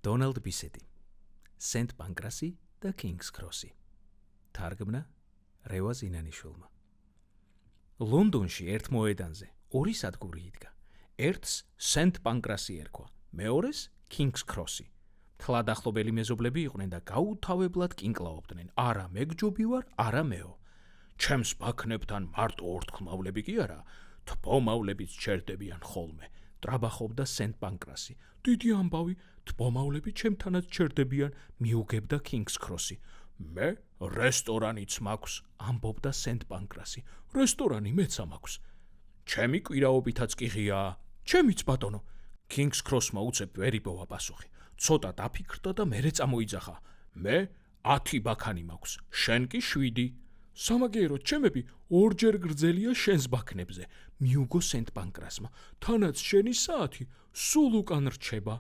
დონალდ ბისეტი, სენტ პანკრასი და კინგს კროსი. თარგმნა რევაზ ინანიშვილმა. ლონდონში ერთ მოედანზე ორი სადგური იდგა. ერთს სენტ პანკრასი ერქვა, მეორეს კინგს კროსი. თლადახლობელი მეზობლები იყვნენ და გაუთავებლად კინკლაობდნენ. არა მეგჯობი ვარ, არა მეო. ჩემს ბაქნებთან მარტო ორთქლმავლები კი არა, თბომავლებიც ჩერდებიან ხოლმე. ტრაბახობდა სენტ პანკრასი. დიდი ამბავი, თბომავლები ჩემთანაც ჩერდებიან, მიუგებდა კინგს კროსი. მე რესტორანიც მაქვს, ამბობდა სენტ პანკრასი. რესტორანი მეც მაქვს. ჩემი კვირაობითაც კი ღიაა. ჩემიც ბატონო. კინგს კროსმა უცებ ვერ იპოვა პასუხი. ცოტა დაფიქრდა და მერე წამოიძახა. მე 10 ბაქანი მაქვს, შენ კი 7. სამაგიეროდ ჩემები ორჯერ გრძელია შენს ბაქნებზე, მიუგო სენტ პანკრასმა. თანაც შენი საათი სულ უკან რჩება.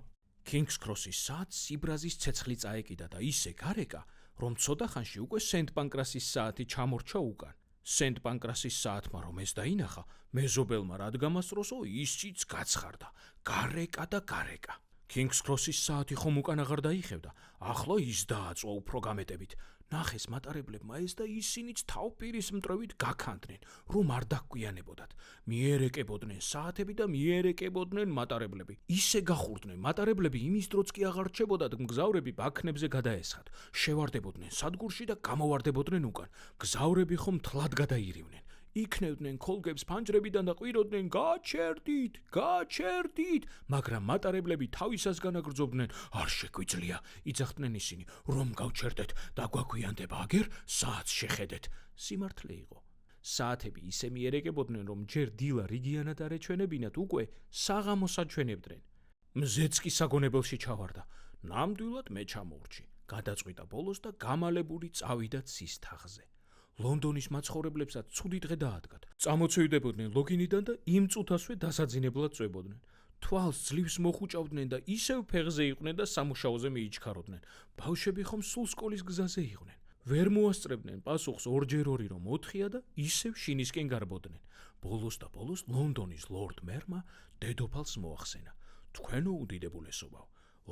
კინგს კროსის საათს სიბრაზის ცეცხლი წაეკიდა და ისე გარეკა, რომ ცოტა ხანში უკვე სენტ პანკრასის საათი ჩამორჩა უკან. სენტ პანკრასის საათმა რომ ეს დაინახა, მეზობელმა რად გამასწროსო, ისიც გაცხარდა. გარეკა და გარეკა. კინგს კროსის საათი ხომ უკან აღარ დაიხევდა, ახლა ის დააწვა უფრო გამეტებით. ნახეს მატარებლებმა ეს და ისინიც თავპირის მტრევით გაქანდნენ, რომ არ დაგვიანებოდათ. მიერეკებოდნენ საათები და მიერეკებოდნენ მატარებლები. ისე გახურდნენ მატარებლები, იმის დროც კი აღარ რჩებოდათ მგზავრები ბაქნებზე გადაესხათ. შევარდებოდნენ სადგურში და გამოვარდებოდნენ უკან. გზავრები ხომ თლად გადაირივნენ. იქნევდნენ ქოლგებს ფანჯრებიდან და ყვიროდნენ გაჩერდით, გაჩერდით, მაგრამ მატარებლები თავისას განაგრძობდნენ. არ შეგვიძლია, იძახდნენ ისინი, რომ გავჩერდეთ და გვაგვიანდება, აგერ საათს შეხედეთ. სიმართლე იყო. საათები ისე მიერეკებოდნენ, რომ ჯერ დილა რიგიანად არ ეჩვენებინათ, უკვე საღამოს აჩვენებდნენ. მზეც კი საგონებელში ჩავარდა. ნამდვილად მე ჩამოვრჩი. გადაწყვიტა ბოლოს და გამალებული წავიდა ცის თაღზე. ლონდონის მაცხოვრებლებსაც ცუდი დღე დაადგათ. წამოცივდებოდნენ ლოგინიდან და იმ წუთასვე დასაძინებლად წვებოდნენ. თვალს ძლივს მოხუჭავდნენ და ისევ ფეხზე იყვნენ და სამუშაოზე მიიჩქაროდნენ. ბავშვები ხომ სულ სკოლის გზაზე იყვნენ. ვერ მოასწრებდნენ პასუხს 2x2 რომ 4-ია და ისევ შინისკენ გარბოდნენ. ბოლოს და ბოლოს ლონდონის ლორდ მერმა დედოფალს მოახსენა. თქვენო უდიდებულესობავ,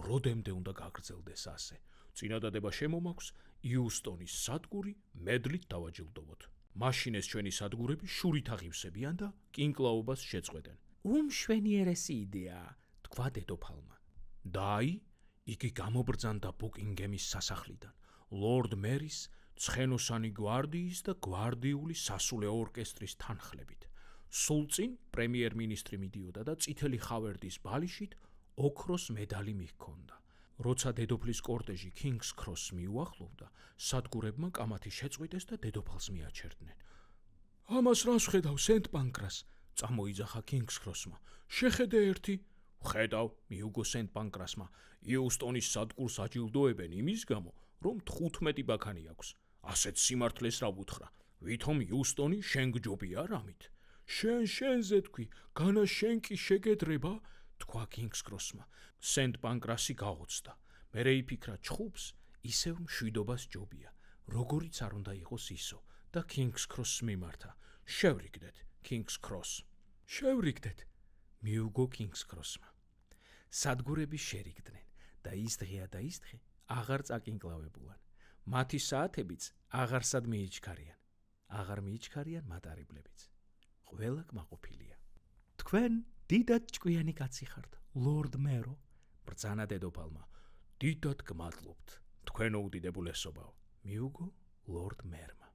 როდემდე უნდა გაგრძელდეს ასე? წინადადება შემომაქვს, იუსტონის სადგური მედლით დავაჯილდოვოთ. მაშინ ეს ჩვენი სადგურები შურით აღივსებიან და კინკლაობას შეწყვეტენ. უმშვენიერესი იდეაა, თქვა დედოფალმა. დაი, იგი გამობრძანდა ბუკინგემის სასახლიდან, ლორდ მერის, ცხენოსანი გვარდიის და გვარდიული სასულე ორკესტრის თანხლებით. სულ წინ პრემიერ-მინისტრი მიდიოდა და წითელი ხავერდის ბალიშით ოქროს მედალი მიჰქონდა. როცა დედოფლის კორტეჟი კინგს კროსს მიუახლოვდა, სადგურებმა კამათი შეწყვიტეს და დედოფალს მიაჩერდნენ. ამას რას ხედავ, სენტ პანკრას? წამოიძახა კინგს კროსმა. შეხედე ერთი. ხედავ, მიუგო სენტ პანკრასმა. იუსტონის სადგურს აჯილდოებენ იმის გამო, რომ 15 ბაქანი აქვს. ასეთ სიმართლეს რა ვუთხრა? ვითომ იუსტონი შენ გჯობია რამით? შენზე თქვი, განა შენ კი შეგედრება? თქვა კინგს კროსმა. სენტ პანკრასი გაოცდა. მერე იფიქრა ჩხუბს ისევ მშვიდობას ჯობია, როგორიც არ უნდა იყოს ისო და კინგს კროსს მიმართა. შევრიგდეთ, კინგს კროს. შევრიგდეთ, მიუგო კინგს კროსმა. სადგურები შერიგდნენ და ის დღეა და ის დღე აღარ წაკინკლავებულან. მათი საათებიც აღარსად მიიჩქარიან. აღარ მიიჩქარიან მატარებლებიც. ყველა კმაყოფილია. თქვენ დიდად ჭკვიანი კაცი ხართ, ლორდ მერო, ბრძანა დედოფალმა. დიდად გმადლობთ, თქვენო უდიდებულესობავ, მიუგო ლორდ მერმა.